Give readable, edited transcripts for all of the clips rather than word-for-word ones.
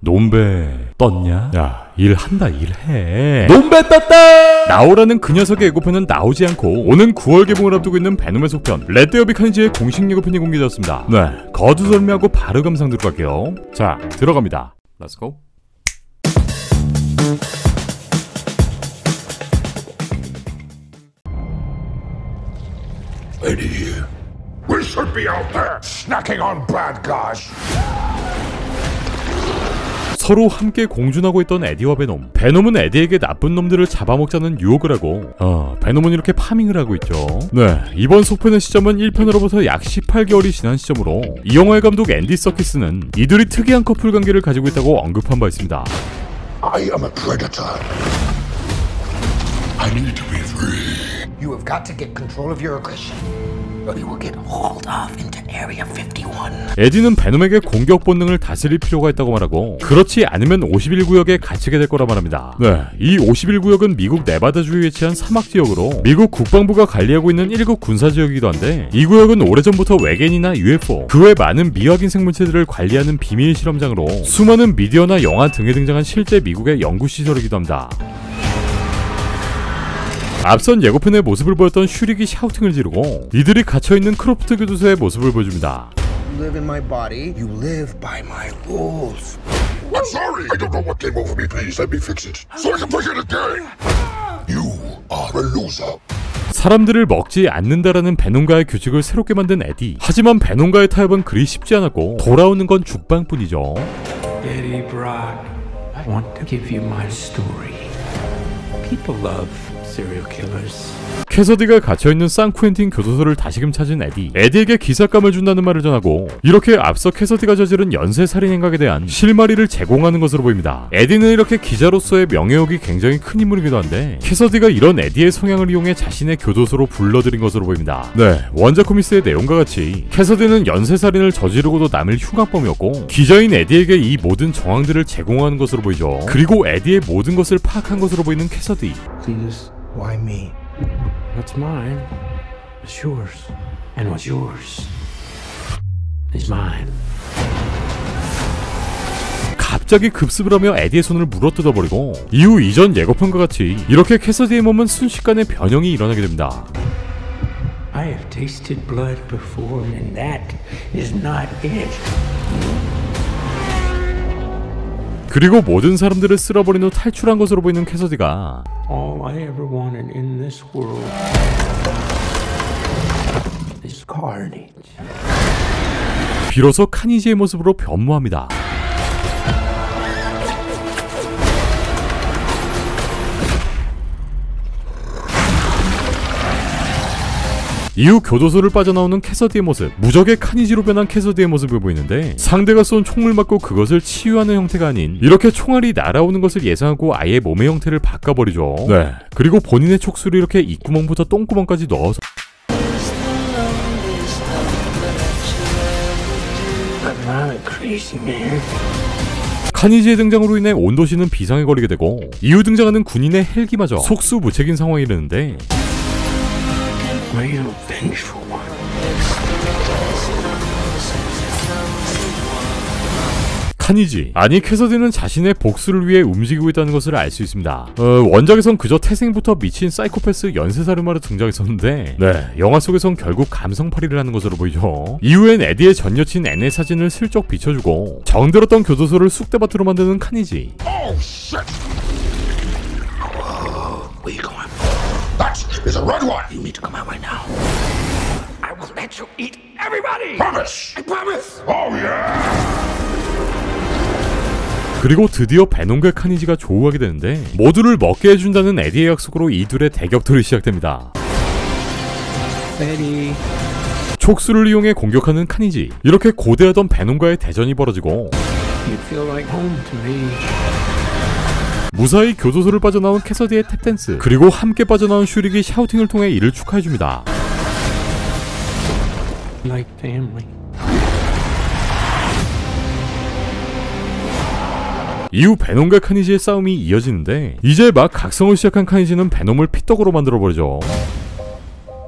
놈배 떴냐? 야, 일한다 일해. 놈배 떴다! 나오라는 그 녀석의 예고편은 나오지 않고 오는 9월 개봉을 앞두고 있는 베놈의 속편 레드 어비 카니지의 공식 예고편이 공개되었습니다. 네, 거두절미하고 바로 감상 들어갈게요. 자, 들어갑니다. 렛츠고. Lady here. We should be out there snacking on bad guys. 서로 함께 공존하고 있던 에디와 베놈. 베놈은 에디에게 나쁜 놈들을 잡아먹자는 유혹을 하고 베놈은 이렇게 파밍을 하고 있죠. 네, 이번 속편의 시점은 1편으로부터 약 18개월이 지난 시점으로 이 영화의 감독 앤디 서키스는 이들이 특이한 커플 관계를 가지고 있다고 언급한 바 있습니다. I am a predator. I need to be free. You have got to get control of your aggression. Or you will get hauled off into Area 51. 에디는 베놈에게 공격 본능을 다스릴 필요가 있다고 말하고 그렇지 않으면 51구역에 갇히게 될 거라 말합니다. 네, 이 51구역은 미국 네바다주에 위치한 사막 지역으로 미국 국방부가 관리하고 있는 1급 군사지역이기도 한데 이 구역은 오래전부터 외계인이나 UFO 그 외 많은 미확인 생물체들을 관리하는 비밀 실험장으로 수많은 미디어나 영화 등에 등장한 실제 미국의 연구시설이기도 합니다. 앞선 예고편의 모습을 보였던 슈릭이 샤우팅을 지르고 이들이 갇혀있는 크로프트 교도소의 모습을 보여줍니다. You live in my body. You live by my rules. I'm sorry. I don't know what came over me. Please let me fix it so I can play it again. You are a loser. 사람들을 먹지 않는다라는 베놈과의 규칙을 새롭게 만든 에디. 하지만 베놈과의 타협은 그리 쉽지 않았고 돌아오는 건 죽방뿐이죠. Eddie Brock, I want to give you my story. People love serial killers. 캐서디가 갇혀있는 산쿠엔틴 교도소를 다시금 찾은 에디에게 기사감을 준다는 말을 전하고 이렇게 앞서 캐서디가 저지른 연쇄살인 행각에 대한 실마리를 제공하는 것으로 보입니다. 에디는 이렇게 기자로서의 명예욕이 굉장히 큰 인물이기도 한데 캐서디가 이런 에디의 성향을 이용해 자신의 교도소로 불러들인 것으로 보입니다. 네, 원작 코믹스의 내용과 같이 캐서디는 연쇄살인을 저지르고도 남을 흉악범이었고 기자인 에디에게 이 모든 정황들을 제공하는 것으로 보이죠. 그리고 에디의 모든 것을 파악한 것으로 보이는 캐서디. Please, why me? What's mine is yours, and what's yours is mine. 갑자기 급습을 하며 에디의 손을 물어뜯어버리고 이후 이전 예고편과 같이 이렇게 캐서디의 몸은 순식간에 변형이 일어나게 됩니다. I have tasted blood before, and that is not it. 그리고 모든 사람들을 쓸어버린 후 탈출한 것으로 보이는 캐서디가 All I ever wanted in this world is carnage. 비로소 카니지의 모습으로 변모합니다. 이후 교도소를 빠져나오는 캐서디의 모습, 무적의 카니지로 변한 캐서디의 모습을 보이는데 상대가 쏜 총을 맞고 그것을 치유하는 형태가 아닌 이렇게 총알이 날아오는 것을 예상하고 아예 몸의 형태를 바꿔버리죠. 네, 그리고 본인의 촉수를 이렇게 입구멍부터 똥구멍까지 넣어서 I'm not a crazy man. 카니지의 등장으로 인해 온 도시는 비상에 걸리게 되고 이후 등장하는 군인의 헬기마저 속수무책인 상황이 되는데 Are you a vengeful one? 카니지, 아니 캐서디는 자신의 복수를 위해 움직이고 있다는 것을 알 수 있습니다. 원작에선 그저 태생부터 미친 사이코패스 연쇄살인마로 등장했었는데 네, 영화 속에선 결국 감성팔이를 하는 것으로 보이죠. 이후엔 에디의 전 여친 앤의 사진을 슬쩍 비춰주고 정들었던 교도소를 쑥대밭으로 만드는 카니지. Oh shit! Where you going? That is a red one. You need to come out right now. I will let you eat everybody! Promise. I promise! Oh yeah. 그리고 드디어 베놈과 카니지가 조우하게 되는데 모두를 먹게 해준다는 에디의 약속으로 이 둘의 대격돌이 시작됩니다. Eddie. 촉수를 이용해 공격하는 카니지. 이렇게 고대하던 베놈과의 대전이 벌어지고 You feel like home to me. 무사히 교도소를 빠져나온 캐서디의 탭댄스, 그리고 함께 빠져나온 슈릭이 샤우팅을 통해 이를 축하해줍니다. Like family. 이후 베놈과 카니지의 싸움이 이어지는데 이제 막 각성을 시작한 카니지는 베놈을 피떡으로 만들어버리죠.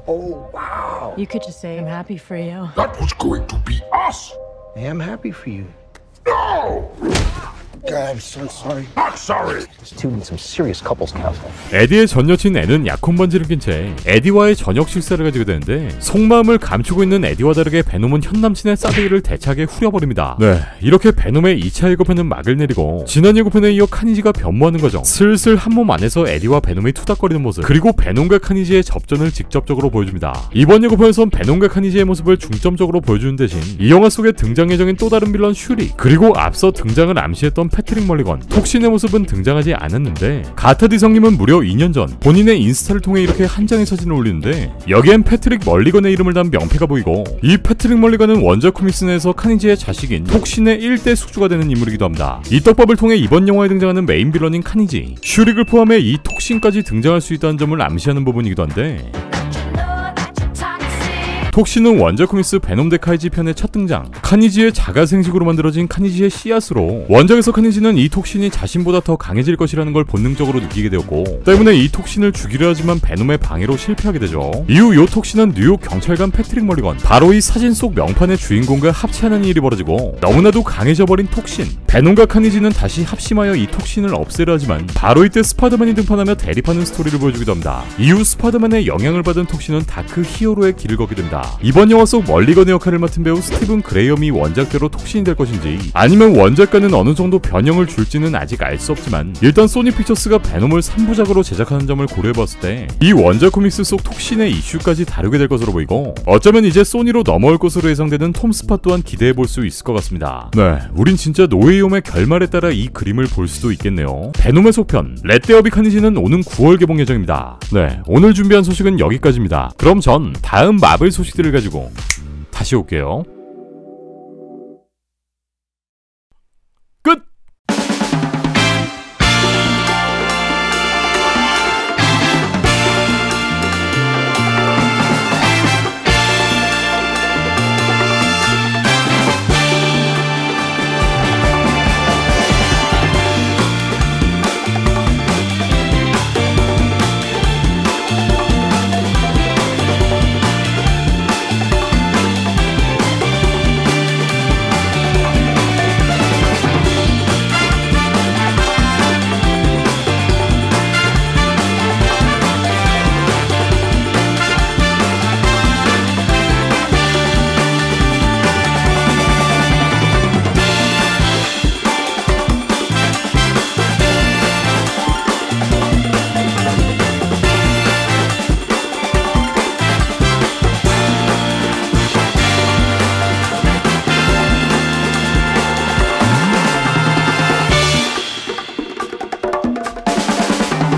Oh, wow. You could just say I'm happy for you. That was going to be us. I am happy for you. No. God, I'm so sorry. Not sorry. This two needs some serious couples counseling. 에디의 전 여친 앤은 약혼 반지를 낀 채 에디와의 저녁 식사를 가지게 되는데 속마음을 감추고 있는 에디와 다르게 베놈은 현 남친의 싸대기를 대차게 후려버립니다. 네, 이렇게 베놈의 2차 예고편은 막을 내리고 지난 예고편에 이어 카니지가 변모하는 과정, 슬슬 한 몸 안에서 에디와 베놈이 투닥거리는 모습, 그리고 베놈과 카니지의 접전을 직접적으로 보여줍니다. 이번 예고편에선 베놈과 카니지의 모습을 중점적으로 보여주는 대신 이 영화 속에 등장 예정인 또 다른 빌런 슈리, 그리고 앞서 등장을 암시했던 패트릭 멀리건, 톡신의 모습은 등장하지 않았는데 가타디 성님은 무려 2년 전 본인의 인스타를 통해 이렇게 한 장의 사진을 올리는데 여기엔 패트릭 멀리건의 이름을 단 명패가 보이고 이 패트릭 멀리건은 원작 코믹스 내에서 카니지의 자식인 톡신의 1대 숙주가 되는 인물이기도 합니다. 이 떡밥을 통해 이번 영화에 등장하는 메인 빌런인 카니지, 슈릭을 포함해 이 톡신까지 등장할 수 있다는 점을 암시하는 부분이기도 한데 톡신은 원작 코믹스 베놈 대 카이지 편의 첫 등장, 카니지의 자가 생식으로 만들어진 카니지의 씨앗으로 원작에서 카니지는 이 톡신이 자신보다 더 강해질 것이라는 걸 본능적으로 느끼게 되었고 때문에 이 톡신을 죽이려 하지만 베놈의 방해로 실패하게 되죠. 이후 이 톡신은 뉴욕 경찰관 패트릭 멀리건, 바로 이 사진 속 명판의 주인공과 합체하는 일이 벌어지고 너무나도 강해져버린 톡신, 베놈과 카니지는 다시 합심하여 이 톡신을 없애려 하지만 바로 이때 스파이더맨이 등판하며 대립하는 스토리를 보여주기도 합니다. 이후 스파이더맨의 영향을 받은 톡신은 다크 히어로의 길을 걷게 됩니다. 이번 영화 속 멀리건의 역할을 맡은 배우 스티븐 그레이엄이 원작대로 톡신이 될 것인지 아니면 원작과는 어느 정도 변형을 줄지는 아직 알 수 없지만 일단 소니 픽처스가 베놈을 3부작으로 제작하는 점을 고려해봤을 때 이 원작 코믹스 속 톡신의 이슈까지 다루게 될 것으로 보이고 어쩌면 이제 소니로 넘어올 것으로 예상되는 톰 스팟 또한 기대해볼 수 있을 것 같습니다. 네, 우린 진짜 노웨이홈의 결말에 따라 이 그림을 볼 수도 있겠네요. 베놈의 속편 렛데어비 카니지는 오는 9월 개봉 예정입니다. 네, 오늘 준비한 소식은 여기까지입니다. 그럼 전 다음 마블 소식들을 가지고 다시 올게요.